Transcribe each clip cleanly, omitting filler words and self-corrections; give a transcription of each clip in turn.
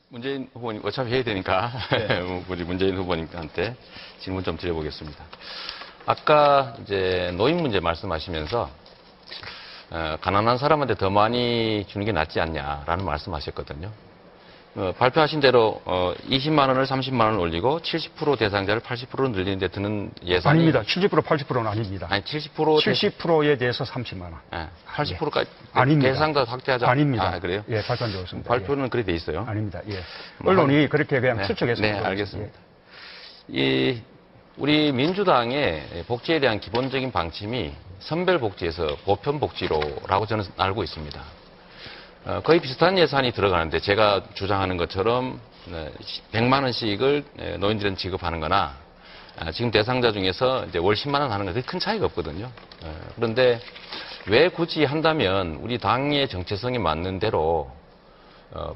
문재인 후보님 어차피 해야 되니까 네. 우리 문재인 후보님한테 질문 좀 드려보겠습니다. 아까 이제 노인 문제 말씀하시면서 가난한 사람한테 더 많이 주는 게 낫지 않냐라는 말씀하셨거든요. 발표하신 대로 20만 원을 30만 원을 올리고 70% 대상자를 80%로 늘리는데 드는 예산이 아닙니다. 70% 80%는 아닙니다. 아니 70%에 대해서 30만 원. 네, 80%까지 아닙니다. 대상자 확대하자. 아닙니다. 아, 그래요? 예, 발표한 적 없습니다. 발표는 그래 돼 있어요. 아닙니다. 예. 언론이 그렇게 그냥 추측해서. 네, 알겠습니다. 우리 민주당의 복지에 대한 기본적인 방침이 선별복지에서 보편복지로라고 저는 알고 있습니다. 거의 비슷한 예산이 들어가는데 제가 주장하는 것처럼 100만 원씩을 노인들은 지급하는 거나 지금 대상자 중에서 이제 월 10만 원 하는 것은 큰 차이가 없거든요. 그런데 왜 굳이 한다면 우리 당의 정체성에 맞는 대로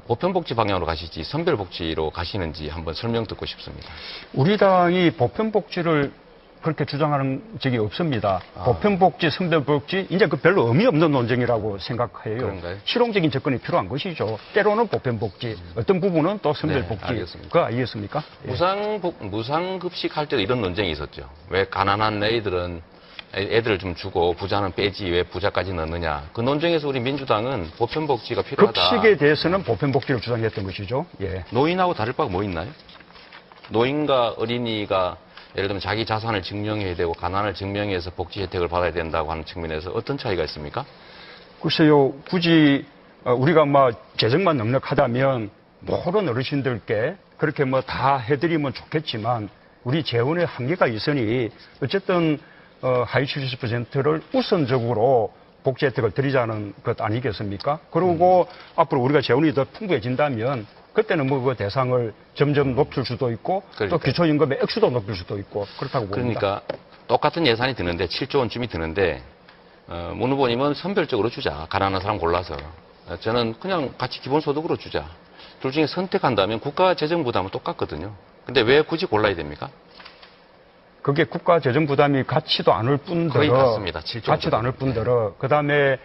보편복지 방향으로 가시지 선별복지로 가시는지 한번 설명 듣고 싶습니다. 우리 당이 보편복지를 그렇게 주장하는 적이 없습니다. 보편복지, 선별복지, 이제 그 별로 의미 없는 논쟁이라고 생각해요. 그런가요? 실용적인 접근이 필요한 것이죠. 때로는 보편복지, 어떤 부분은 또 선별복지. 네, 알겠습니다. 그거 아니겠습니까? 예. 무상급식 할 때도 이런 논쟁이 있었죠. 왜 가난한 애들을 좀 주고 부자는 빼지 왜 부자까지 넣느냐. 그 논쟁에서 우리 민주당은 보편복지가 필요하다. 급식에 대해서는 보편복지를 주장했던 것이죠. 예. 노인하고 다를 바가 뭐 있나요? 노인과 어린이가 예를 들면 자기 자산을 증명해야 되고 가난을 증명해서 복지 혜택을 받아야 된다고 하는 측면에서 어떤 차이가 있습니까? 글쎄요, 굳이 우리가 뭐 재정만 넉넉하다면 모든 어르신들께 그렇게 뭐 다 해드리면 좋겠지만 우리 재원의 한계가 있으니 어쨌든 하위 70%를 우선적으로 복지 혜택을 드리자는 것 아니겠습니까? 그리고 앞으로 우리가 재원이 더 풍부해진다면 그때는 뭐 그 대상을 점점 높일 수도 있고 또 기초임금의 액수도 높일 수도 있고 그렇다고 봅니다. 그러니까 똑같은 예산이 드는데 7조 원쯤이 드는데 문 후보님은 선별적으로 주자. 가난한 사람 골라서. 저는 그냥 같이 기본소득으로 주자. 둘 중에 선택한다면 국가 재정 부담은 똑같거든요. 근데 왜 굳이 골라야 됩니까? 그게 국가 재정 부담이 같지도 않을 뿐더러 거의 같습니다. 7조 같지도 않을 뿐더러 그다음에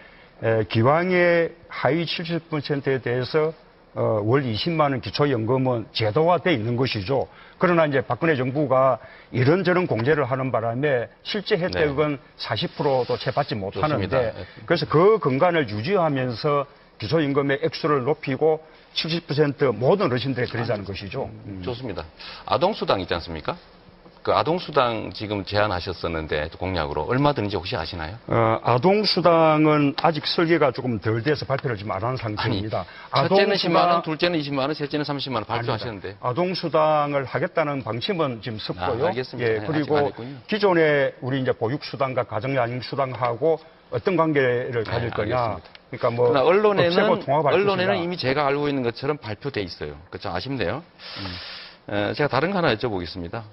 기왕의 하위 70%에 대해서 월 20만 원 기초연금은 제도화돼 있는 것이죠. 그러나 이제 박근혜 정부가 이런저런 공제를 하는 바람에 실제 혜택은 40%도 채 받지 못하는데 그래서 그 근간을 유지하면서 기초임금의 액수를 높이고 70% 모든 어르신들에 드리자는 것이죠. 좋습니다. 아동수당 있지 않습니까? 그 아동수당 지금 제안하셨었는데 공약으로 얼마 드는지 혹시 아시나요? 아동수당은 아직 설계가 조금 덜 돼서 발표를 지금 안 한 상태입니다. 첫째는 10만 원, 둘째는 20만 원, 셋째는 30만 원 발표하셨는데. 아동수당을 하겠다는 방침은 지금 섰고요. 알겠습니다. 예, 그리고 기존에 우리 이제 보육수당과 가정양육수당하고 어떤 관계를 가질 거냐. 알겠습니다. 그러니까 뭐 언론에는 이미 제가 알고 있는 것처럼 발표돼 있어요. 그렇죠? 아쉽네요. 제가 다른 거 하나 여쭤보겠습니다.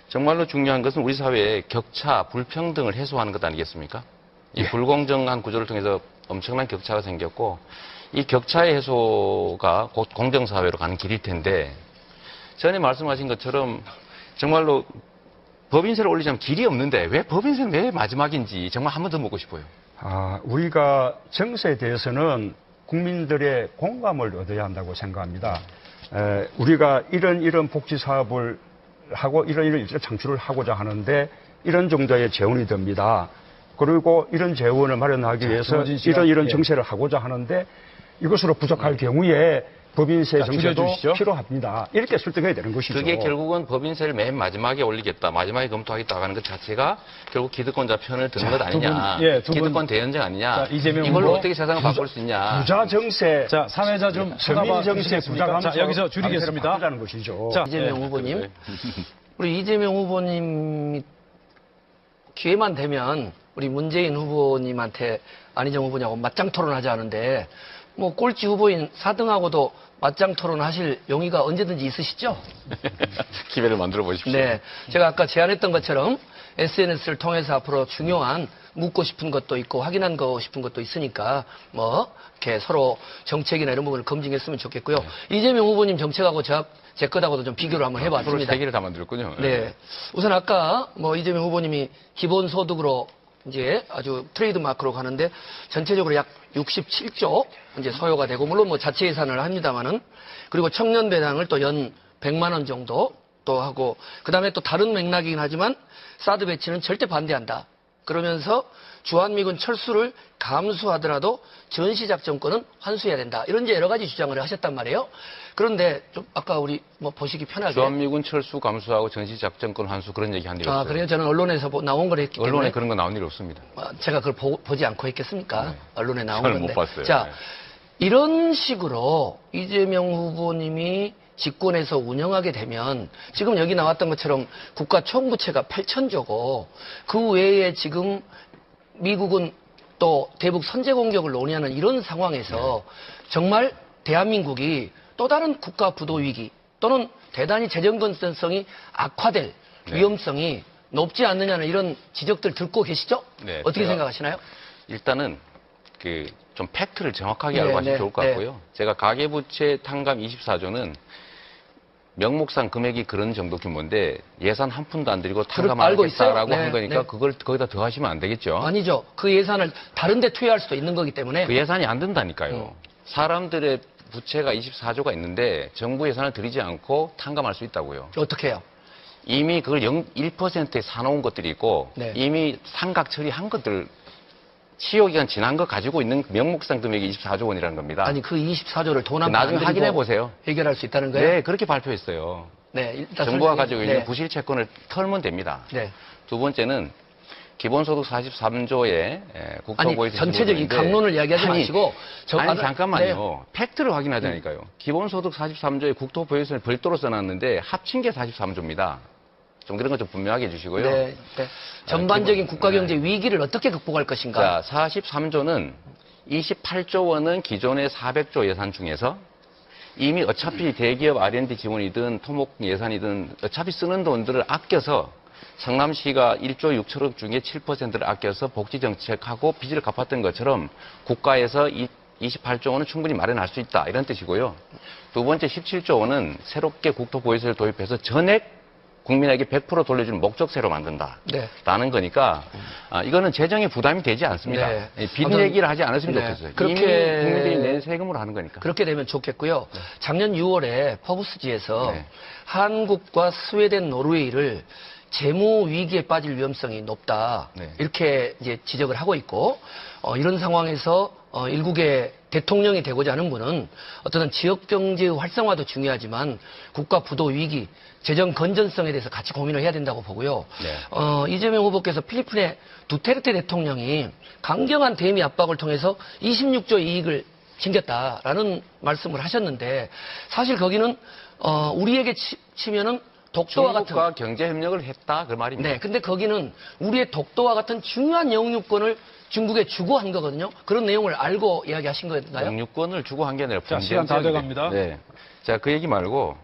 정말로 중요한 것은 우리 사회의 격차, 불평등을 해소하는 것 아니겠습니까? 이 불공정한 구조를 통해서 엄청난 격차가 생겼고 이 격차의 해소가 곧 공정사회로 가는 길일 텐데 전에 말씀하신 것처럼 정말로 법인세를 올리자면 길이 없는데 왜 법인세는 왜 마지막인지 정말 한 번 더 묻고 싶어요. 우리가 정세에 대해서는 국민들의 공감을 얻어야 한다고 생각합니다. 우리가 이런 복지 사업을 하고 이런 일자리 창출을 하고자 하는데 이런 정도의 재원이 듭니다. 그리고 이런 재원을 마련하기 위해서 이런 정세를 하고자 하는데 이것으로 부족할 경우에 법인세 정세도 필요합니다. 이렇게 설득해야 되는 것이죠. 그게 결국은 법인세를 맨 마지막에 올리겠다, 마지막에 검토하겠다 하는 것 자체가 결국 기득권자 편을 드는 것 아니냐. 기득권 대연정 아니냐. 이걸로 어떻게 세상을 바꿀 수 있냐. 부자 정세. 자, 3회자 좀 서민 정세 부자 감소. 자, 여기서 줄이겠습니다. 바꾸자는 것이죠. 자, 이재명 후보님. 우리 이재명 후보님 기회만 되면 우리 문재인 후보님한테 안희정 후보냐고 맞짱 토론하자 하는데 뭐 꼴찌 후보인 4등하고도 맞짱 토론하실 용의가 언제든지 있으시죠? 기회를 만들어 보십시오. 네, 제가 아까 제안했던 것처럼 SNS를 통해서 앞으로 중요한 묻고 싶은 것도 있고 확인한 거 싶은 것도 있으니까 뭐 이렇게 서로 정책이나 이런 부분을 검증했으면 좋겠고요. 이재명 후보님 정책하고 제 것하고도 좀 비교를 한번 해봤습니다. 세 개를 다 만들었군요. 네, 우선 아까 뭐 이재명 후보님이 기본소득으로 이제 아주 트레이드 마크로 가는데 전체적으로 약 67조 이제 소요가 되고 물론 뭐 자체 예산을 합니다만은 그리고 청년 배당을 또 연 100만 원 정도 또 하고 그다음에 또 다른 맥락이긴 하지만 사드 배치는 절대 반대한다. 그러면서 주한미군 철수를 감수하더라도 전시작전권은 환수해야 된다. 이런 이제 여러 가지 주장을 하셨단 말이에요. 그런데 좀 아까 우리 뭐 보시기 편하게 주한미군 철수 감수하고 전시작전권 환수 그런 얘기 한 일이 없어요. 그래요? 저는 언론에서 나온 걸 했기 때문에 언론에 그런 거 나온 일이 없습니다. 제가 그걸 보지 않고 했겠습니까? 네. 언론에 나온 저는 건데. 못 봤어요. 자, 네. 이런 식으로 이재명 후보님이 집권해서 운영하게 되면 지금 여기 나왔던 것처럼 국가 총부채가 8천조고 그 외에 지금 미국은 또 대북 선제 공격을 논의하는 이런 상황에서 정말 대한민국이 또 다른 국가 부도 위기 또는 대단히 재정 건전성이 악화될 네. 위험성이 높지 않느냐는 이런 지적들 듣고 계시죠? 네, 어떻게 제가- 생각하시나요? 일단은 그 좀 팩트를 정확하게 네, 알고 하시면 네, 좋을 것 네. 같고요. 제가 가계부채 탕감 24조는 명목상 금액이 그런 정도 규모인데 예산 한 푼도 안 들이고 탕감 안 알고 있어요. 하겠다라고 네, 한 거니까 네. 그걸 거기다 더 하시면 안 되겠죠. 아니죠. 그 예산을 다른 데 투여할 수도 있는 거기 때문에 그 예산이 안 된다니까요. 사람들의 부채가 24조가 있는데 정부 예산을 들이지 않고 탕감할 수 있다고요. 어떻게 해요? 이미 그걸 1%에 사놓은 것들이 있고 네. 이미 상각 처리한 것들 치료기간 지난 거 가지고 있는 명목상 금액이 24조 원이라는 겁니다. 아니 그 24조를 돈 한 푼 나중에 안 확인해 들이고 보세요. 해결할 수 있다는 거예요? 네, 그렇게 발표했어요. 네, 일단 정부가 설명해- 가지고 있는 네. 부실 채권을 털면 됩니다. 네. 두 번째는 기본소득 43조의 아니 국토보유 전체적 이 강론을 이야기하지 마시고 아니 아까- 잠깐만요. 팩트를 확인하자니까요. 기본소득 43조에 국토보유세를 별도로 써놨는데 합친 게 43조입니다. 좀 그런 거 좀 분명하게 해주시고요. 네, 네. 전반적인 기본- 국가 경제 위기를 어떻게 극복할 것인가? 자, 43조는 28조 원은 기존의 400조 예산 중에서 이미 어차피 대기업 R&D 지원이든 토목 예산이든 어차피 쓰는 돈들을 아껴서 성남시가 1조 6천억 중에 7%를 아껴서 복지 정책하고 빚을 갚았던 것처럼 국가에서 28조 원은 충분히 마련할 수 있다 이런 뜻이고요. 두 번째 17조 원은 새롭게 국토보유세를 도입해서 전액 국민에게 100% 돌려주는 목적세로 만든다. 네. 라는 거니까 이거는 재정에 부담이 되지 않습니다. 네. 빚 어떤- 얘기를 하지 않았으면 네. 좋겠어요. 그렇게- 이미 국민들이 낸 세금으로 하는 거니까. 그렇게 되면 좋겠고요. 작년 6월에 퍼브스지에서 네. 한국과 스웨덴, 노르웨이를 재무 위기에 빠질 위험성이 높다. 네. 이렇게 이제 지적을 하고 있고 이런 상황에서 일국의 대통령이 되고자 하는 분은 어떤 지역 경제의 활성화도 중요하지만 국가 부도 위기, 재정 건전성에 대해서 같이 고민을 해야 된다고 보고요. 네. 이재명 후보께서 필리핀의 두테르테 대통령이 강경한 대미 압박을 통해서 26조 이익을 챙겼다라는 말씀을 하셨는데 사실 거기는 우리에게 치면은 독도와 같은 중국과 경제 협력을 했다 그 말입니다. 네, 근데 거기는 우리의 독도와 같은 중요한 영유권을 중국에 주고 한 거거든요. 그런 내용을 알고 이야기하신 건가요? 영유권을 주고 한 게 아니라 자, 시간 다 돼갑니다. 네. 자, 그 얘기 말고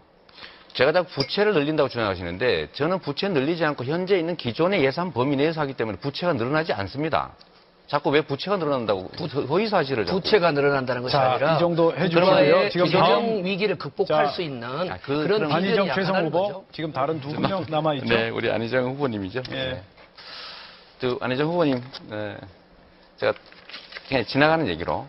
제가 자꾸 부채를 늘린다고 주장하시는데 저는 부채 늘리지 않고 현재 있는 기존의 예산 범위 내에서 하기 때문에 부채가 늘어나지 않습니다. 자꾸 왜 부채가 늘어난다고 허위 사실을 자꾸. 부채가 늘어난다는 것이 자, 아니라 이 정도 해주시고요. 그러면 지금 재정 다음- 위기를 극복할 자, 수 있는 그런 그런 비전이 안희정 최성 약하다는 후보 거죠. 지금 다른 두 명 남아 있죠. 네, 우리 안희정 후보님이죠. 예. 네. 또 안희정 후보님, 네, 제가 그냥 지나가는 얘기로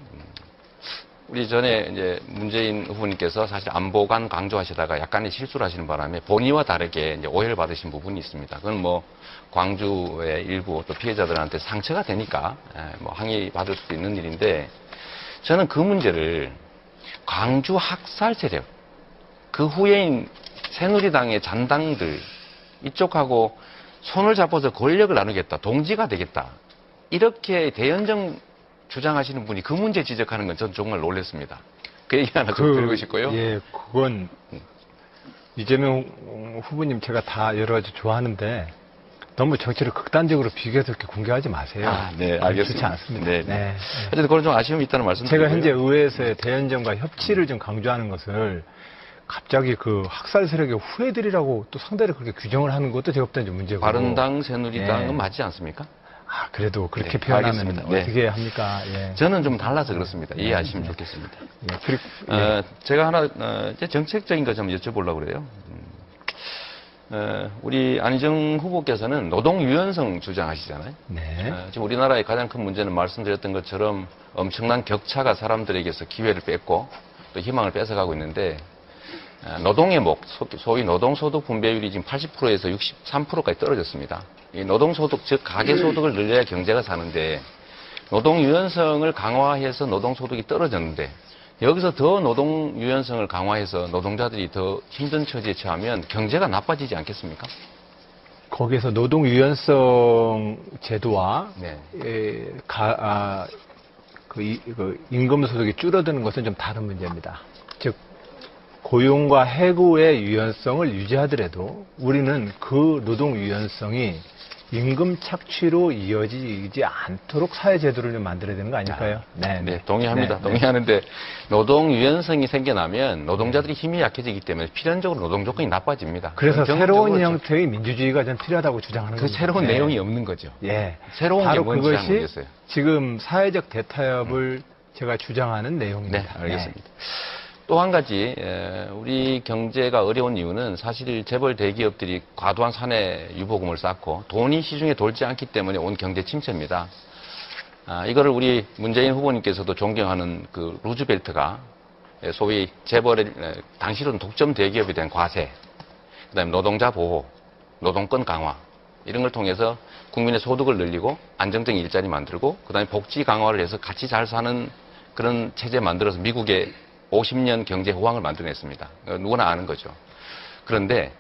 우리 전에 이제 문재인 후보님께서 사실 안보관 강조하시다가 약간의 실수를 하시는 바람에 본의와 다르게 이제 오해를 받으신 부분이 있습니다. 그건 뭐 광주의 일부 또 피해자들한테 상처가 되니까 뭐 항의 받을 수도 있는 일인데 저는 그 문제를 광주 학살 세력 그 후예인 새누리당의 잔당들 이쪽하고 손을 잡아서 권력을 나누겠다, 동지가 되겠다 이렇게 대연정 주장하시는 분이 그 문제 지적하는 건 전 정말 놀랐습니다. 그 얘기 하나 좀 드리고 싶고요. 예, 그건 이재명 후보님 제가 다 여러 가지 좋아하는데 너무 정치를 극단적으로 비교해서 이렇게 공개하지 마세요. 네, 좋지 알겠습니다. 않습니다. 네, 네. 네. 어쨌든 그런 좀 아쉬움이 있다는 말씀 제가 드리고요. 현재 의회에서의 대연정과 협치를 좀 강조하는 것을 갑자기 그 학살 세력의 후예들이라고 또 상대를 그렇게 규정을 하는 것도 제가 볼 때는 좀 문제고. 바른당, 새누리당은 네. 맞지 않습니까? 아, 그래도 그렇게 네, 표현하면 알겠습니다. 네. 어떻게 합니까? 예. 저는 좀 달라서 그렇습니다. 이해하시면 좋겠습니다. 예, 그리고, 예. 제가 하나 이제 정책적인 거 좀 여쭤보려고 그래요. 우리 안희정 후보께서는 노동 유연성 주장하시잖아요. 네. 지금 우리나라의 가장 큰 문제는 말씀드렸던 것처럼 엄청난 격차가 사람들에게서 기회를 뺏고 또 희망을 뺏어가고 있는데 노동의 목, 소위 노동소득 분배율이 지금 80%에서 63%까지 떨어졌습니다. 이 노동소득, 즉 가계소득을 늘려야 경제가 사는데 노동 유연성을 강화해서 노동소득이 떨어졌는데 여기서 더 노동 유연성을 강화해서 노동자들이 더 힘든 처지에 처하면 경제가 나빠지지 않겠습니까? 거기에서 노동 유연성 제도와 네. 그 임금 소득이 줄어드는 것은 좀 다른 문제입니다. 즉 고용과 해고의 유연성을 유지하더라도 우리는 그 노동 유연성이 임금 착취로 이어지지 않도록 사회 제도를 좀 만들어야 되는 거 아닐까요? 네, 동의합니다. 네, 동의하는데 노동 유연성이 생겨나면 노동자들이 힘이 약해지기 때문에 필연적으로 노동 조건이 나빠집니다. 그래서 경험적으로 새로운 형태의 민주주의가 좀 필요하다고 주장하는 그 겁니다. 새로운 네. 내용이 없는 거죠. 예. 새로운 게 바로 뭔지 잘 그것이 모르겠어요. 지금 사회적 대타협을 제가 주장하는 네, 내용입니다. 알겠습니다. 또 한 가지 우리 경제가 어려운 이유는 사실 재벌 대기업들이 과도한 사내 유보금을 쌓고 돈이 시중에 돌지 않기 때문에 온 경제 침체입니다. 이거를 우리 문재인 후보님께서도 존경하는 그 루즈벨트가 소위 재벌의 당시로는 독점 대기업에 대한 과세, 그다음에 노동자 보호, 노동권 강화 이런 걸 통해서 국민의 소득을 늘리고 안정적인 일자리 만들고 그다음에 복지 강화를 해서 같이 잘 사는 그런 체제 만들어서 미국의 50년 경제 호황을 만들어냈습니다. 누구나 아는 거죠. 그런데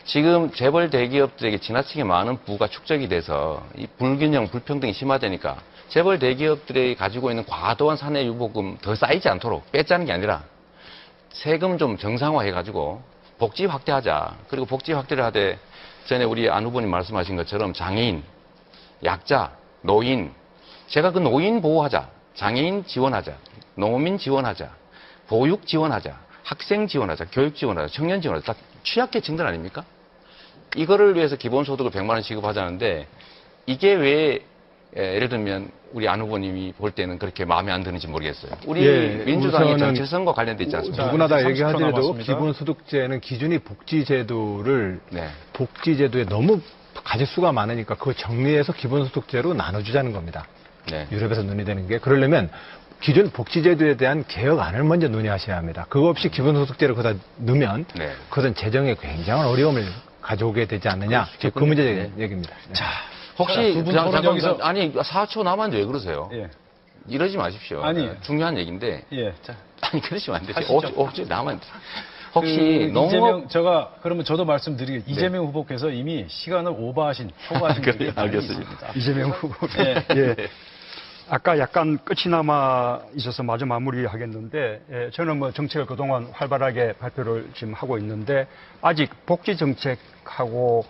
지금 재벌 대기업들에게 지나치게 많은 부가 축적이 돼서 이 불균형, 불평등이 심화되니까 재벌 대기업들이 가지고 있는 과도한 사내 유보금 더 쌓이지 않도록 뺏자는 게 아니라 세금 좀 정상화해가지고 복지 확대하자. 그리고 복지 확대를 하되 전에 우리 안 후보님 말씀하신 것처럼 장애인, 약자, 노인, 제가 그 노인 보호하자, 장애인 지원하자, 농민 지원하자, 보육 지원하자, 학생 지원하자, 교육 지원하자, 청년 지원하자, 다 취약계층들 아닙니까? 이거를 위해서 기본소득을 100만 원 지급하자는데 이게 왜 예를 들면 우리 안 후보님이 볼 때는 그렇게 마음에 안 드는지 모르겠어요. 우리 예, 민주당의 우선은 정체성과 관련돼 있지 않습니까? 누구나 다 이제 30초 얘기하더라도 남았습니다. 기본소득제는 기준이 복지제도를 네. 복지제도에 너무 가짓수가 많으니까 그거 정리해서 기본소득제로 나눠주자는 겁니다. 네. 유럽에서 논의되는 게. 그러려면 기존 복지제도에 대한 개혁안을 먼저 논의하셔야 합니다. 그거 없이 기본소득제를 거기다 넣으면 네. 그것은 재정에 굉장한 어려움을 가져오게 되지 않느냐. 그 문제 얘기입니다. 네. 자, 혹시 두분 토론 잠깐 여기서- 아니 4초 남았는데 왜 그러세요? 예. 이러지 마십시오. 아니. 중요한 얘기인데. 예. 자, 아니 그러시면 안 되죠. 하시죠. 5초 남았는데. 혹시 그 이재명 농업 제가 그러면 저도 말씀드리겠습니다. 이재명 후보께서 이미 시간을 초과하신 그래요? 분이 많이 알겠습니다. 있습니다. 이재명 후보. 예. 예. 아까 약간 끝이 남아 있어서 마저 마무리하겠는데, 예, 저는 뭐 정책을 그동안 활발하게 발표를 지금 하고 있는데, 아직 복지 정책하고,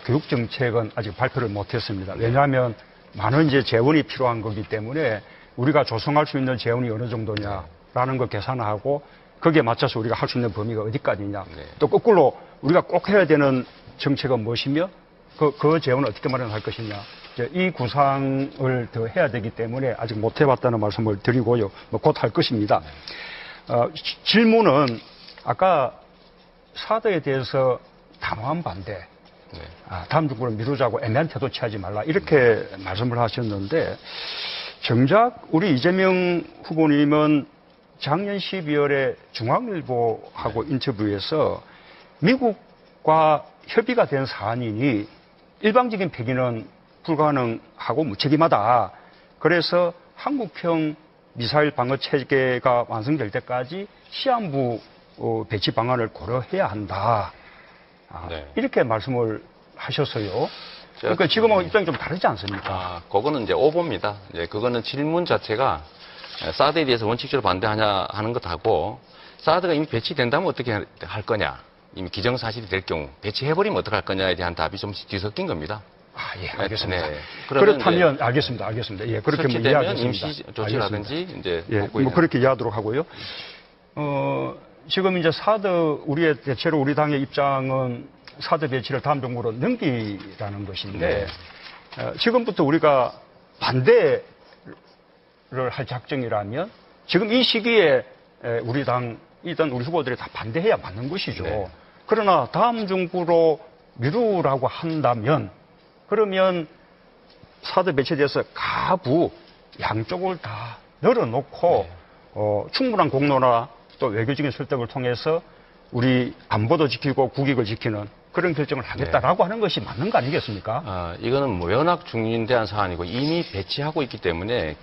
교육 정책은 아직 발표를 못했습니다. 왜냐하면 많은 이제 재원이 필요한 거기 때문에 우리가 조성할 수 있는 재원이 어느 정도냐라는 걸 계산하고, 거기에 맞춰서 우리가 할 수 있는 범위가 어디까지냐. 네. 또 거꾸로 우리가 꼭 해야 되는 정책은 무엇이며, 그 재원을 어떻게 마련할 것이냐. 이 구상을 더 해야 되기 때문에 아직 못 해봤다는 말씀을 드리고요. 곧 할 것입니다. 질문은 아까 사드에 대해서 단호한 반대, 네. 다음 정부를 미루자고 애매한 태도 취하지 말라 이렇게 말씀을 하셨는데 정작 우리 이재명 후보님은 작년 12월에 중앙일보하고 인터뷰에서 미국과 협의가 된 사안이니 일방적인 폐기는 불가능하고 무책임하다. 그래서 한국형 미사일 방어 체계가 완성될 때까지 시한부 배치 방안을 고려해야 한다. 네. 이렇게 말씀을 하셨어요. 그러니까 지금하고 입장이 좀 다르지 않습니까? 그거는 이제 오보입니다. 이제 그거는 질문 자체가 사드에 대해서 원칙적으로 반대하냐 하는 것하고 사드가 이미 배치된다면 어떻게 할 거냐. 이미 기정사실이 될 경우 배치해버리면 어떻게 할 거냐에 대한 답이 좀 뒤섞인 겁니다. 예, 알겠습니다. 네. 그러면 그렇다면 알겠습니다. 예, 그렇게 뭐 설치되면 이해하겠습니다. 임시 조치라든지 이제 예, 복구에 뭐 그렇게 이해하도록 하고요. 지금 이제 사드 우리의 대체로 우리 당의 입장은 사드 배치를 다음 정부로 넘기라는 것인데 지금부터 우리가 반대를 할 작정이라면 지금 이 시기에 우리 당 일단 우리 후보들이 다 반대해야 맞는 것이죠. 네. 그러나 다음 정부로 미루라고 한다면 그러면 사드 배치돼서 가부 양쪽을 다 열어놓고 충분한 공론화 또 외교적인 설득을 통해서 우리 안보도 지키고 국익을 지키는 그런 결정을 하겠다라고 하는 것이 맞는 거 아니겠습니까? 이거는 뭐 워낙 중대한 사안이고 이미 배치하고 있기 때문에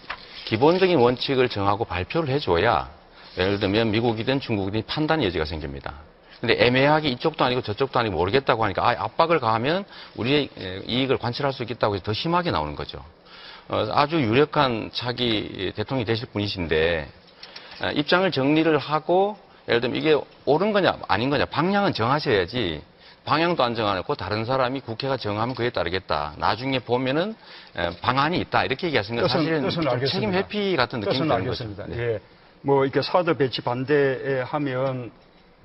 기본적인 원칙을 정하고 발표를 해줘야 예를 들면 미국이든 중국이든 판단 여지가 생깁니다. 근데 애매하게 이쪽도 아니고 저쪽도 아니고 모르겠다고 하니까 압박을 가하면 우리의 이익을 관철할 수 있겠다고 해서 더 심하게 나오는 거죠. 아주 유력한 차기 대통령이 되실 분이신데 입장을 정리를 하고 예를 들면 이게 옳은 거냐 아닌 거냐 방향은 정하셔야지 방향도 안 정해놓고 다른 사람이 국회가 정하면 그에 따르겠다. 나중에 보면은 방안이 있다 이렇게 얘기하시는 건 사실은 좀 책임 회피 같은 느낌이 드는 거죠. 네. 예. 뭐 이렇게 사드 배치 반대하면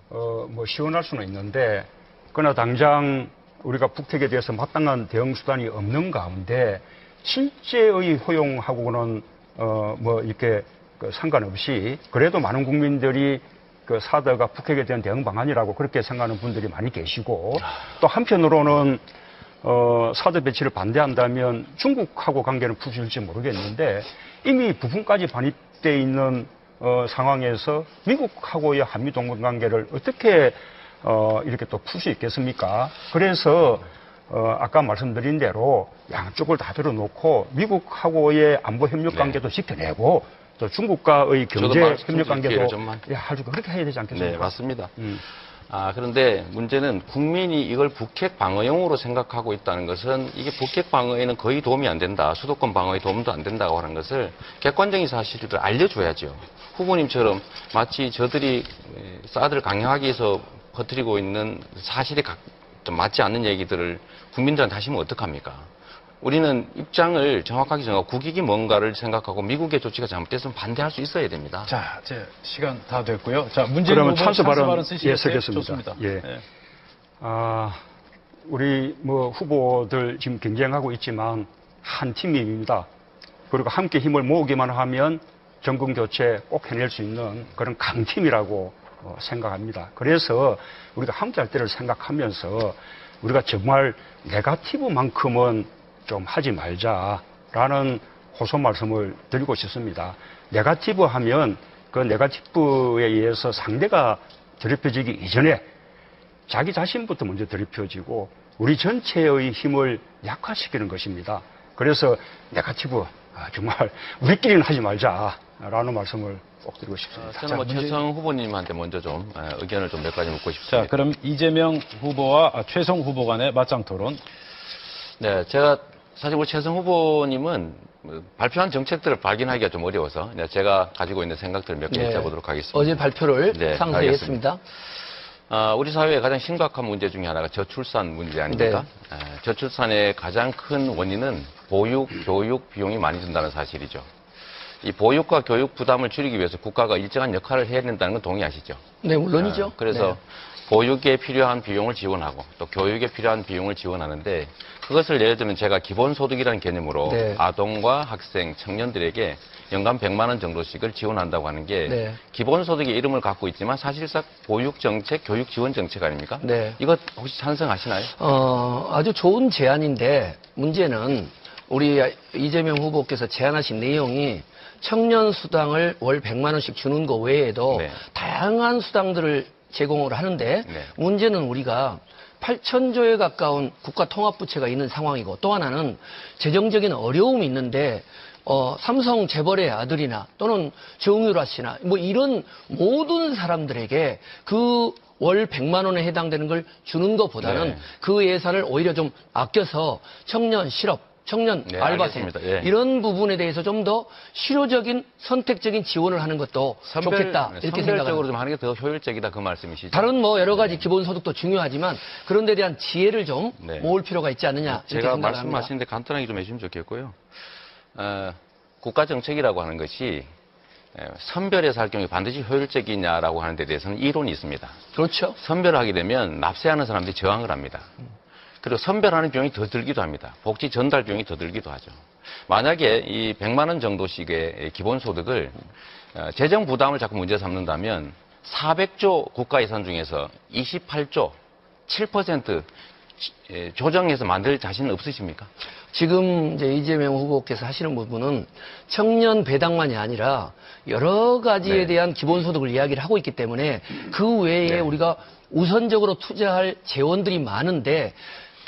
뭐 시원할 수는 있는데 그러나 당장 우리가 북핵에 대해서 마땅한 대응 수단이 없는 가운데 실제의 허용하고는 뭐 이렇게 상관없이 그래도 많은 국민들이 그 사드가 북핵에 대한 대응 방안이라고 그렇게 생각하는 분들이 많이 계시고 또 한편으로는 사드 배치를 반대한다면 중국하고 관계는 풀어질지 모르겠는데 이미 부분까지 반입돼 있는 상황에서 미국하고의 한미 동맹 관계를 어떻게 이렇게 또 풀 수 있겠습니까? 그래서 아까 말씀드린 대로 양쪽을 다 들어놓고 미국하고의 안보 협력 관계도 지켜내고 또 중국과의 경제 협력 관계도 아주 그렇게 해야 되지 않겠습니까? 네, 맞습니다. 그런데 문제는 국민이 이걸 북핵 방어용으로 생각하고 있다는 것은 이게 북핵 방어에는 거의 도움이 안 된다. 수도권 방어에 도움도 안 된다고 하는 것을 객관적인 사실을 알려줘야죠. 후보님처럼 마치 저들이 사드를 강요하기 위해서 퍼뜨리고 있는 사실이 좀 맞지 않는 얘기들을 국민들한테 하시면 어떡합니까? 우리는 입장을 정확하게 정하고 국익이 뭔가를 생각하고 미국의 조치가 잘못됐으면 반대할 수 있어야 됩니다. 자, 제 시간 다 됐고요. 자, 문재인 그러면 후보 찬스 발언 쓰시겠어요? 쓰겠습니다. 좋습니다. 예. 네. 우리 뭐 후보들 지금 경쟁하고 있지만 한 팀입니다. 그리고 함께 힘을 모으기만 하면 정권 교체 꼭 해낼 수 있는 그런 강팀이라고 생각합니다. 그래서 우리가 함께 할 때를 생각하면서 우리가 정말 네거티브만큼은 좀 하지 말자라는 호소 말씀을 드리고 싶습니다. 네거티브 하면 그 네거티브에 의해서 상대가 더럽혀지기 이전에 자기 자신부터 먼저 더럽혀지고 우리 전체의 힘을 약화시키는 것입니다. 그래서 네거티브 정말 우리끼리는 하지 말자라는 말씀을 꼭 드리고 싶습니다. 저는 뭐 최성 후보님한테 먼저 좀 의견을 좀 몇 가지 묻고 싶습니다. 자, 그럼 이재명 후보와 최성 후보 간의 맞짱 토론. 네, 제가 사실 우리 최성 후보님은 발표한 정책들을 발견하기가 좀 어려워서 제가 가지고 있는 생각들을 몇 개 여쭤보도록 하겠습니다. 어제 발표를 네, 상세했습니다. 우리 사회의 가장 심각한 문제 중에 하나가 저출산 문제 아닙니까? 저출산의 가장 큰 원인은 보육, 교육 비용이 많이 든다는 사실이죠. 이 보육과 교육 부담을 줄이기 위해서 국가가 일정한 역할을 해야 된다는 건 동의하시죠? 네, 물론이죠. 그래서 보육에 필요한 비용을 지원하고 또 교육에 필요한 비용을 지원하는데 그것을 예를 들면 제가 기본소득이라는 개념으로 아동과 학생, 청년들에게 연간 100만 원 정도씩을 지원한다고 하는 게 기본소득의 이름을 갖고 있지만 사실상 보육정책, 교육지원정책 아닙니까? 이거 혹시 찬성하시나요? 아주 좋은 제안인데 문제는 우리 이재명 후보께서 제안하신 내용이 청년 수당을 월 100만 원씩 주는 거 외에도 다양한 수당들을 제공을 하는데 문제는 우리가 8천조에 가까운 국가통합부채가 있는 상황이고 또 하나는 재정적인 어려움이 있는데 삼성 재벌의 아들이나 또는 정유라 씨나 뭐 이런 모든 사람들에게 그 월 100만 원에 해당되는 걸 주는 것보다는 그 예산을 오히려 좀 아껴서 청년 실업 청년 알바생 이런 부분에 대해서 좀 더 실효적인 선택적인 지원을 하는 것도 좋겠다 이렇게 생각합니다. 선별적으로 좀 하는 게 더 효율적이다 그 말씀이시죠? 다른 뭐 여러 가지 기본소득도 중요하지만 그런 데 대한 지혜를 좀 모을 필요가 있지 않느냐 이렇게 제가 생각합니다. 말씀하시는데 간단하게 좀 해주시면 좋겠고요. 국가정책이라고 하는 것이 선별해서 할 경우에 반드시 효율적이냐라고 하는 데 대해서는 이론이 있습니다. 그렇죠. 선별하게 되면 납세하는 사람들이 저항을 합니다. 그리고 선별하는 비용이 더 들기도 합니다. 복지 전달 비용이 더 들기도 하죠. 만약에 이 100만 원 정도씩의 기본소득을 재정 부담을 자꾸 문제 삼는다면 400조 국가 예산 중에서 28조 7% 조정해서 만들 자신은 없으십니까? 지금 이제 이재명 후보께서 하시는 부분은 청년 배당만이 아니라 여러 가지에 네. 대한 기본소득을 이야기를 하고 있기 때문에 그 외에 네. 우리가 우선적으로 투자할 재원들이 많은데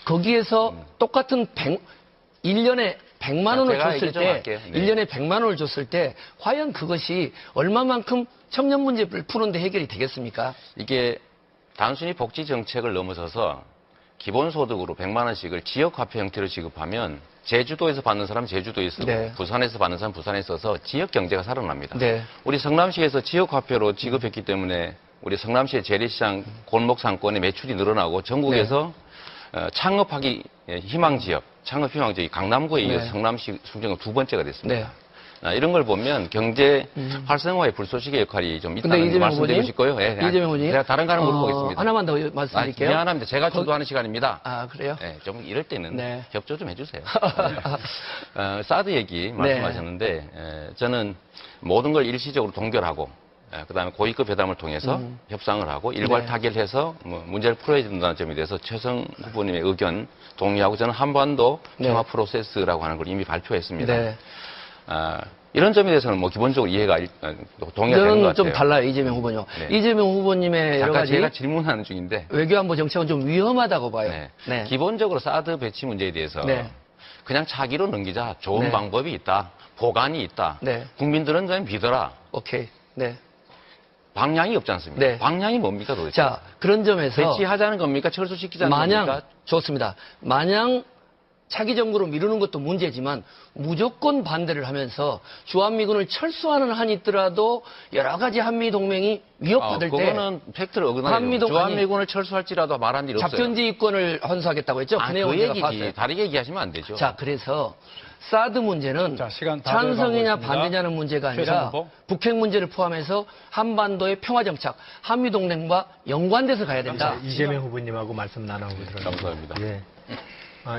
거기에서 똑같은 1년에 100만 원을 제가 줬을 얘기 좀 때, 할게요. 네. 1년에 100만 원을 줬을 때 과연 그것이 얼마만큼 청년 문제를 푸는데 해결이 되겠습니까? 이게 단순히 복지 정책을 넘어서서 기본소득으로 100만 원씩을 지역화폐 형태로 지급하면 제주도에서 받는 사람 제주도에 쓰고 네. 부산에서 받는 사람 부산에 써서 지역 경제가 살아납니다. 네. 우리 성남시에서 지역화폐로 지급했기 때문에 우리 성남시의 재래시장 골목 상권의 매출이 늘어나고 전국에서 창업하기 희망 지역, 창업 희망 지역이 강남구에 이어서 네. 성남시 순정은 두 번째가 됐습니다. 네. 이런 걸 보면 경제 활성화의 불쏘시개 역할이 좀 근데 있다는 거 이재명 말씀드리고 후보님? 싶고요. 예, 이재명 후보님? 제가 다른 거 하나 물어보겠습니다. 하나만 더 말씀드릴게요. 미안합니다. 제가 주도하는 시간입니다. 아, 그래요? 네, 좀 이럴 때는 네. 협조 좀 해주세요. 사드 얘기 말씀하셨는데 저는 모든 걸 일시적으로 동결하고 그다음에 고위급 회담을 통해서 협상을 하고 일괄 네. 타결해서 문제를 풀어야 된다는 점에 대해서 최성 후보님의 의견 동의하고 저는 한반도 네. 평화 프로세스라고 하는 걸 이미 발표했습니다. 네. 이런 점에 대해서는 뭐 기본적으로 이해가 동의가 되는 것 저는 같아요. 좀 달라요, 이재명 후보는요. 네. 이재명 후보님의 여러 잠깐 가지 제가 질문하는 중인데 외교안보 정책은 좀 위험하다고 봐요. 네. 네. 기본적으로 사드 배치 문제에 대해서 네. 그냥 차기로 넘기자. 좋은 네. 방법이 있다. 보관이 있다. 네. 국민들은 좀 믿어라. 오케이. 네. 방향이 없지 않습니까? 네. 방향이 뭡니까 도대체? 자, 그런 점에서 배치하자는 겁니까? 철수시키자는 마냥 겁니까? 좋습니다. 마냥 차기 정부로 미루는 것도 문제지만 무조건 반대를 하면서 주한미군을 철수하는 한이 있더라도 여러 가지 한미 동맹이 위협받을 때 그거는 팩트를 어긋나요. 주한미군을 철수할지라도 말한 일 없어요. 작전지휘권을 헌수하겠다고 했죠. 그 그 내용을 제가 얘기지. 봤어요. 다르게 얘기하시면 안 되죠. 자, 그래서 사드 문제는 자, 시간 다 찬성이냐 돼가고 있습니다. 반대냐는 문제가 최선 아니라 후보. 북핵 문제를 포함해서 한반도의 평화정착, 한미동맹과 연관돼서 가야 된다. 이재명 후보님하고 말씀 나누고 들었습니다. 감사합니다. 예.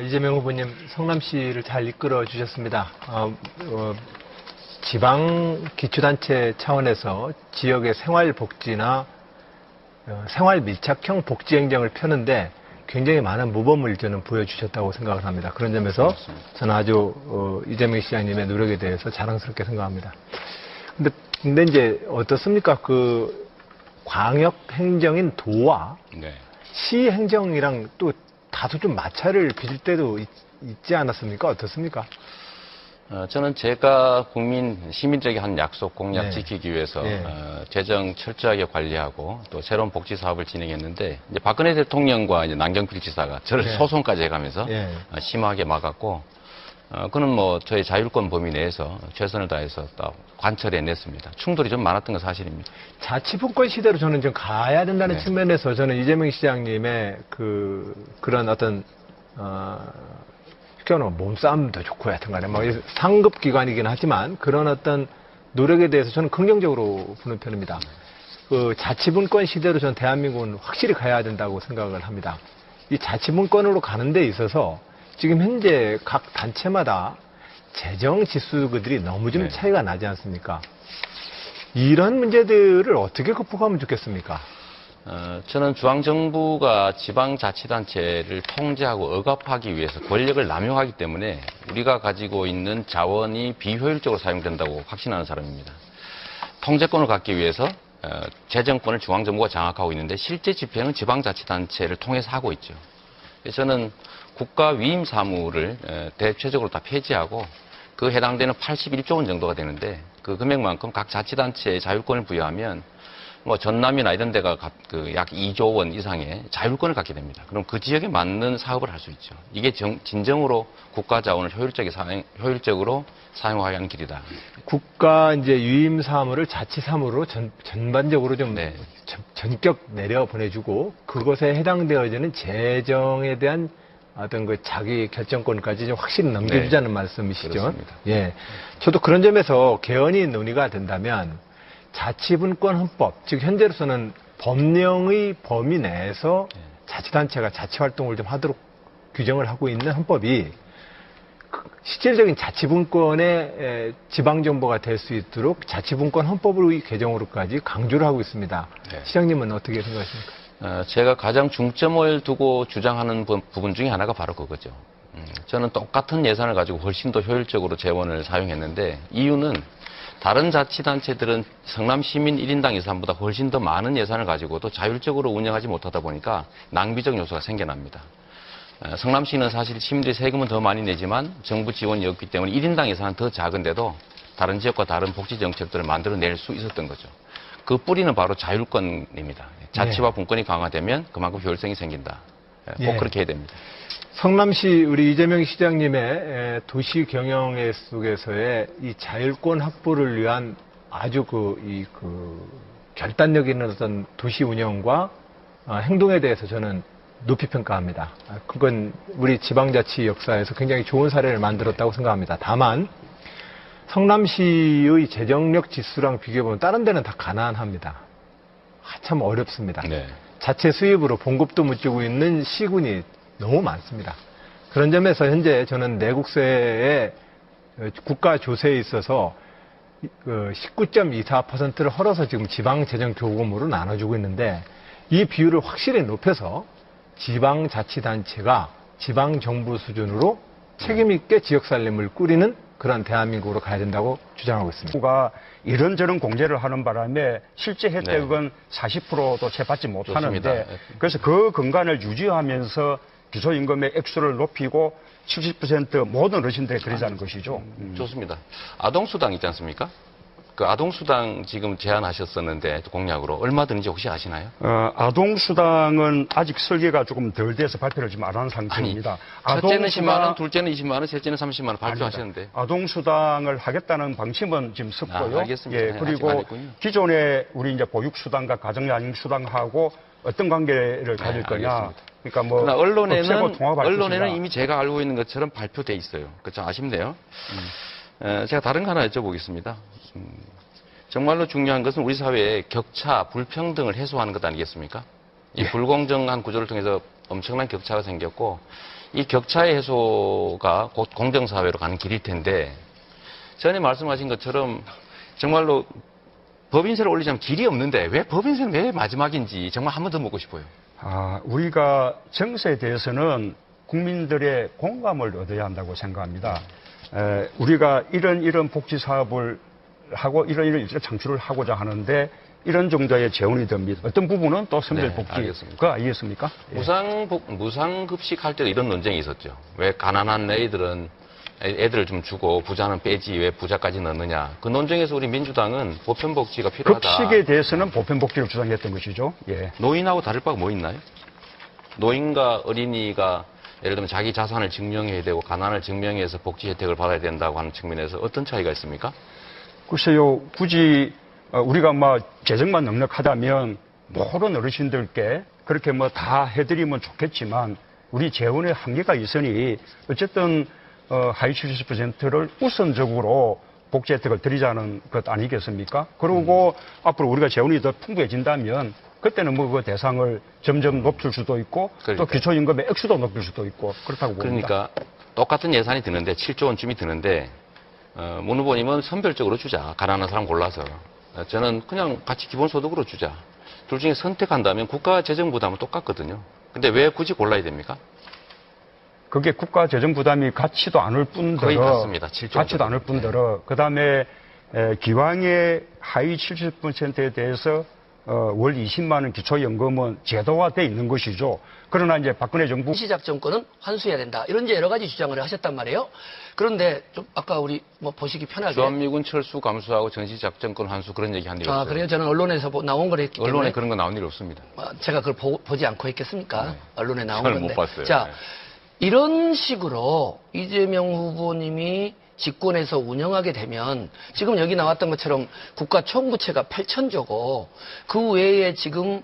이재명 후보님 성남시를 잘 이끌어 주셨습니다. 지방 기초단체 차원에서 지역의 생활복지나 생활 밀착형 복지 행정을 펴는데 굉장히 많은 모범을 저는 보여주셨다고 생각을 합니다. 그런 점에서 저는 아주 이재명 시장님의 노력에 대해서 자랑스럽게 생각합니다. 근데 이제 어떻습니까? 그 광역 행정인 도와 네. 시 행정이랑 또 다소 좀 마찰을 빚을 때도 있지 않았습니까? 어떻습니까? 저는 제가 시민들에게 한 약속, 공약 네. 지키기 위해서 네. 재정 철저하게 관리하고 또 새로운 복지 사업을 진행했는데 이제 박근혜 대통령과 이제 남경필 지사가 저를 네. 소송까지 해가면서 네. 심하게 막았고 그는 뭐 저희 자율권 범위 내에서 최선을 다해서 또 관철해냈습니다. 충돌이 좀 많았던 건 사실입니다. 자치분권 시대로 저는 좀 가야 된다는 네. 측면에서 저는 이재명 시장님의 그런 어떤 그러니까 몸싸움도 좋고 하여튼 간에 뭐 상급 기관이긴 하지만 그런 어떤 노력에 대해서 저는 긍정적으로 보는 편입니다. 그 자치분권 시대로 저는 대한민국은 확실히 가야 된다고 생각을 합니다. 이 자치분권으로 가는 데 있어서 지금 현재 각 단체마다 재정 지수들이 너무 좀 네. 차이가 나지 않습니까? 이런 문제들을 어떻게 극복하면 좋겠습니까? 저는 중앙정부가 지방자치단체를 통제하고 억압하기 위해서 권력을 남용하기 때문에 우리가 가지고 있는 자원이 비효율적으로 사용된다고 확신하는 사람입니다. 통제권을 갖기 위해서 재정권을 중앙정부가 장악하고 있는데 실제 집행은 지방자치단체를 통해서 하고 있죠. 그래서 저는 국가 위임 사무를 대체적으로 다 폐지하고 그 해당되는 81조 원 정도가 되는데 그 금액만큼 각 자치단체에 자율권을 부여하면 뭐 전남이나 이런 데가 약 2조 원 이상의 자율권을 갖게 됩니다. 그럼 그 지역에 맞는 사업을 할 수 있죠. 이게 진정으로 국가 자원을 효율적으로 사용하야 하는 길이다. 국가 이제 유임 사무를 자치 사무로 전반적으로 좀 네. 전격 내려 보내주고 그것에 해당되어지는 재정에 대한 어떤 그 자기 결정권까지 좀 확실히 넘겨주자는 말씀이시죠. 그렇습니다. 예. 저도 그런 점에서 개헌이 논의가 된다면 자치분권 헌법, 즉 현재로서는 법령의 범위 내에서 자치단체가 자치활동을 좀 하도록 규정을 하고 있는 헌법이 실질적인 자치분권의 지방정부가 될 수 있도록 자치분권 헌법의 개정으로까지 강조를 하고 있습니다. 네. 시장님은 어떻게 생각하십니까? 제가 가장 중점을 두고 주장하는 부분 중에 하나가 바로 그거죠. 저는 똑같은 예산을 가지고 훨씬 더 효율적으로 재원을 사용했는데 이유는 다른 자치단체들은 성남시민 1인당 예산보다 훨씬 더 많은 예산을 가지고도 자율적으로 운영하지 못하다 보니까 낭비적 요소가 생겨납니다. 성남시는 사실 시민들이 세금은 더 많이 내지만 정부 지원이 없기 때문에 1인당 예산은 더 작은데도 다른 지역과 다른 복지 정책들을 만들어낼 수 있었던 거죠. 그 뿌리는 바로 자율권입니다. 자치와 분권이 강화되면 그만큼 효율성이 생긴다. 꼭 예. 그렇게 해야 됩니다. 성남시 우리 이재명 시장님의 도시 경영의 속에서의 이 자율권 확보를 위한 아주 결단력 있는 어떤 도시 운영과 행동에 대해서 저는 높이 평가합니다. 그건 우리 지방자치 역사에서 굉장히 좋은 사례를 만들었다고 생각합니다. 다만 성남시의 재정력 지수랑 비교해보면 다른 데는 다 가난합니다. 참 어렵습니다. 네. 자체 수입으로 봉급도 못 주고 있는 시군이 너무 많습니다. 그런 점에서 현재 저는 내국세의 국가 조세에 있어서 19.24%를 헐어서 지금 지방재정교부금으로 나눠주고 있는데 이 비율을 확실히 높여서 지방자치단체가 지방정부 수준으로 책임있게 지역살림을 꾸리는 그런 대한민국으로 가야 된다고 주장하고 있습니다. 정부가 이런저런 공제를 하는 바람에 실제 혜택은 40%도 채 받지 못하는데 좋습니다. 그래서 그 근간을 유지하면서 기초임금의 액수를 높이고 70% 모든 어르신들이 그러자는 것이죠. 좋습니다. 아동수당 있지 않습니까? 그 아동수당 지금 제안하셨었는데 공약으로 얼마 드는지 혹시 아시나요? 아동수당은 아직 설계가 조금 덜 돼서 발표를 지금 안 하는 상태입니다. 첫째는 10만 원, 둘째는 20만 원, 셋째는 30만 원 발표하셨는데. 아동수당을 하겠다는 방침은 지금 섰고요. 알겠습니다. 예, 네, 아직 안 그리고 했군요. 기존에 우리 이제 보육수당과 가정양육수당하고 어떤 관계를 가질 거냐. 알겠습니다. 그러니까 뭐 그러나 없애고 통합할 언론에는 것이다. 이미 제가 알고 있는 것처럼 발표돼 있어요. 그렇죠? 아쉽네요. 제가 다른 거 하나 여쭤보겠습니다. 정말로 중요한 것은 우리 사회의 격차, 불평등을 해소하는 것 아니겠습니까? 이 불공정한 구조를 통해서 엄청난 격차가 생겼고 이 격차의 해소가 곧 공정사회로 가는 길일 텐데 전에 말씀하신 것처럼 정말로 법인세를 올리자면 길이 없는데 왜 법인세는 왜 마지막인지 정말 한 번 더 묻고 싶어요. 우리가 정세에 대해서는 국민들의 공감을 얻어야 한다고 생각합니다. 우리가 이런 복지 사업을 하고 이런 창출을 하고자 하는데 이런 정도의 재원이 됩니다. 어떤 부분은 또 선별 네, 복지. 알겠습니다. 그거 아니겠습니까? 예. 무상급식 할 때도 이런 논쟁이 있었죠. 왜 가난한 애들을 좀 주고 부자는 빼지 왜 부자까지 넣느냐. 그 논쟁에서 우리 민주당은 보편복지가 필요하다. 급식에 대해서는 보편복지를 주장했던 것이죠. 예. 노인하고 다를 바가 뭐 있나요? 노인과 어린이가 예를 들면 자기 자산을 증명해야 되고 가난을 증명해서 복지 혜택을 받아야 된다고 하는 측면에서 어떤 차이가 있습니까? 글쎄요, 굳이 우리가 재정만 넉넉하다면 모든 어르신들께 그렇게 다 해드리면 좋겠지만 우리 재원의 한계가 있으니 어쨌든 하위 70%를 우선적으로 복지 혜택을 드리자는 것 아니겠습니까? 그리고 앞으로 우리가 재원이 더 풍부해진다면 그때는 그 대상을 점점 높일 수도 있고 또 그러니까요. 기초임금의 액수도 높일 수도 있고 그렇다고 봅니다. 그러니까 똑같은 예산이 드는데 7조 원쯤이 드는데 문 후보님은 선별적으로 주자. 가난한 사람 골라서. 저는 그냥 같이 기본소득으로 주자. 둘 중에 선택한다면 국가 재정 부담은 똑같거든요. 근데 왜 굳이 골라야 됩니까? 그게 국가 재정 부담이 같지도 않을 뿐더러 거의 같습니다. 7조 같지도 않을 뿐더러 그다음에 기왕의 하위 70%에 대해서 월 20만 원 기초연금은 제도화돼 있는 것이죠. 그러나 이제 박근혜 정부 시작 정권은 환수해야 된다. 이런 이제 여러 가지 주장을 하셨단 말이에요. 그런데 좀 아까 우리 보시기 편하게 주한미군 철수 감수하고 전시작전권 환수 그런 얘기 한 일 없어요. 그래요? 저는 언론에서 나온 걸 했기 때문에 언론에 그런 거 나온 일 없습니다. 제가 그걸 보지 않고 했겠습니까? 네. 언론에 나온 저는 건데. 못 봤어요. 자, 네. 이런 식으로 이재명 후보님이 집권해서 운영하게 되면 지금 여기 나왔던 것처럼 국가 총부채가 8천조고 그 외에 지금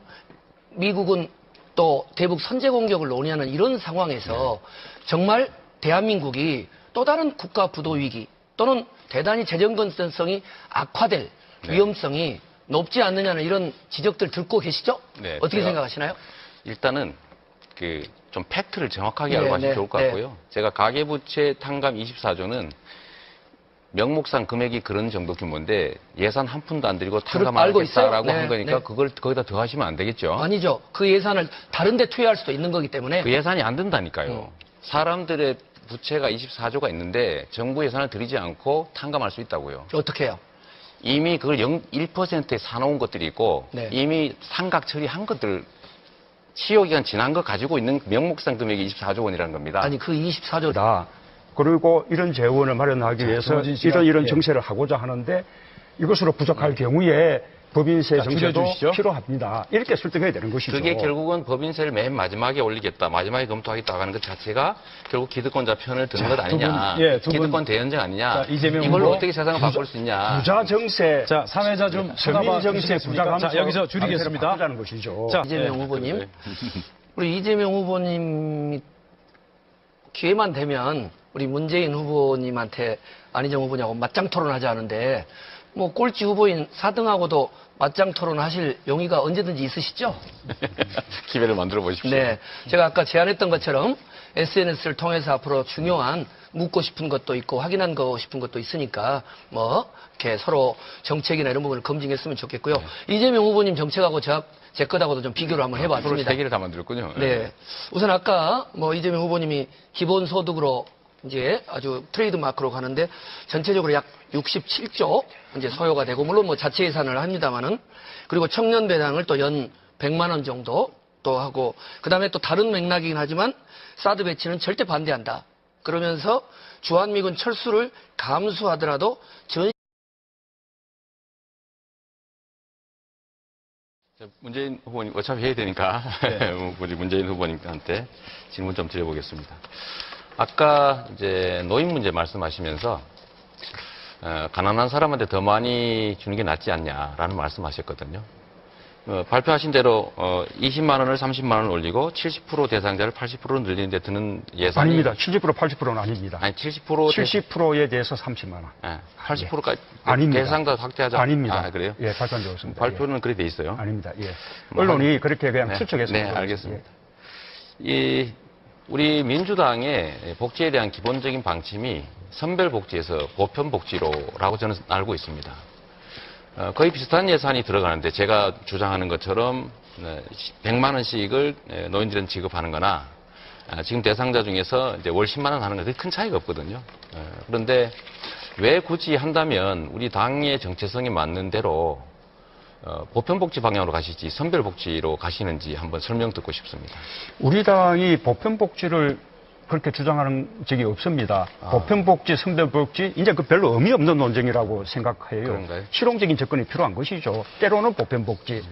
미국은 또 대북 선제 공격을 논의하는 이런 상황에서 정말 대한민국이 또 다른 국가 부도 위기 또는 대단히 재정 건전성이 악화될 위험성이 높지 않느냐는 이런 지적들 듣고 계시죠? 네, 어떻게 제가 생각하시나요? 일단은 좀 팩트를 정확하게 알고 네, 하시면 네, 좋을 것 네. 같고요. 제가 가계부채 탕감 24조는 명목상 금액이 그런 정도 규모인데 예산 한 푼도 안 들이고 알고 있어요. 탕감하겠다라고 네, 한 거니까 네. 그걸 거기다 더 하시면 안 되겠죠. 아니죠. 그 예산을 다른 데 투여할 수도 있는 거기 때문에 그 예산이 안 된다니까요. 사람들의 부채가 24조가 있는데 정부 예산을 들이지 않고 탕감할 수 있다고요. 어떻게 해요? 이미 그걸 1%에 사놓은 것들이 있고 네. 이미 상각 처리한 것들 치료기간 지난 거 가지고 있는 명목상 금액이 24조 원이라는 겁니다. 아니 그 24조 다. 그리고 이런 재원을 마련하기 위해서 조원진 씨가, 이런 예. 정책을 하고자 하는데 이것으로 부족할 경우에 법인세 자, 정책도 줄여주시죠. 필요합니다. 이렇게 설득해야 되는 것이죠. 그게 결국은 법인세를 맨 마지막에 올리겠다, 마지막에 검토하겠다 하는 것 자체가 결국 기득권자 편을 드는 것 아니냐. 두 분. 기득권 대연정 아니냐. 자, 이재명 이걸로 후보. 어떻게 세상을 바꿀 수 있냐. 부자 정세, 자, 3회자 좀 쳐다봐 서민 정세, 주시겠습니까? 부자 감소 자, 여기서 줄이겠습니다. 바꾸자는 것이죠. 자, 이재명 네. 후보님. 네. 우리 이재명 후보님 기회만 되면 우리 문재인 후보님한테 안희정 후보냐고 맞짱 토론하지 않은데 뭐 꼴찌 후보인 4등하고도 맞짱 토론하실 용의가 언제든지 있으시죠? 기회를 만들어 보십시오. 네. 제가 아까 제안했던 것처럼 SNS를 통해서 앞으로 중요한 묻고 싶은 것도 있고 확인하고 싶은 것도 있으니까 뭐 이렇게 서로 정책이나 이런 부분을 검증했으면 좋겠고요. 이재명 후보님 정책하고 제 것하고도 좀 비교를 한번 앞으로 해봤습니다. 세 개를 다 만들었군요. 네. 우선 아까 뭐 이재명 후보님이 기본소득으로 이제 아주 트레이드 마크로 가는데 전체적으로 약 67조 이제 소요가 되고 물론 뭐 자체 예산을 합니다만은 그리고 청년 배당을 또 연 100만 원 정도 또 하고 그다음에 또 다른 맥락이긴 하지만 사드 배치는 절대 반대한다. 그러면서 주한미군 철수를 감수하더라도 전 자, 문재인 후보님 어차피 해야 되니까 우리 문재인 후보님한테 질문 좀 드려보겠습니다. 아까 이제 노인 문제 말씀하시면서 가난한 사람한테 더 많이 주는 게 낫지 않냐라는 말씀하셨거든요. 발표하신 대로 20만 원을 30만 원 올리고 70% 대상자를 80%로 늘리는데 드는 예산이 아닙니다. 70% 80%는 아닙니다. 아니 70% 70%에 대해서 30만 원. 80%까지 아닙니다. 대상자 확대하자. 아닙니다. 아, 그래요? 예, 발표한 적 없습니다. 발표는 그렇게 돼 있어요. 예. 아닙니다. 예. 뭐 언론이 그렇게 그냥 네, 추측해서. 네, 그러고 알겠습니다. 있어요. 우리 민주당의 복지에 대한 기본적인 방침이 선별복지에서 보편복지로라고 저는 알고 있습니다. 거의 비슷한 예산이 들어가는데 제가 주장하는 것처럼 100만 원씩을 노인들은 지급하는 거나 지금 대상자 중에서 이제 월 10만 원 하는 것은 큰 차이가 없거든요. 그런데 왜 굳이 한다면 우리 당의 정체성에 맞는 대로 보편복지 방향으로 가실지 선별복지로 가시는지 한번 설명 듣고 싶습니다. 우리 당이 보편복지를 그렇게 주장하는 적이 없습니다. 보편복지, 선별복지, 이제 그 별로 의미 없는 논쟁이라고 생각해요. 그런가요? 실용적인 접근이 필요한 것이죠. 때로는 보편복지,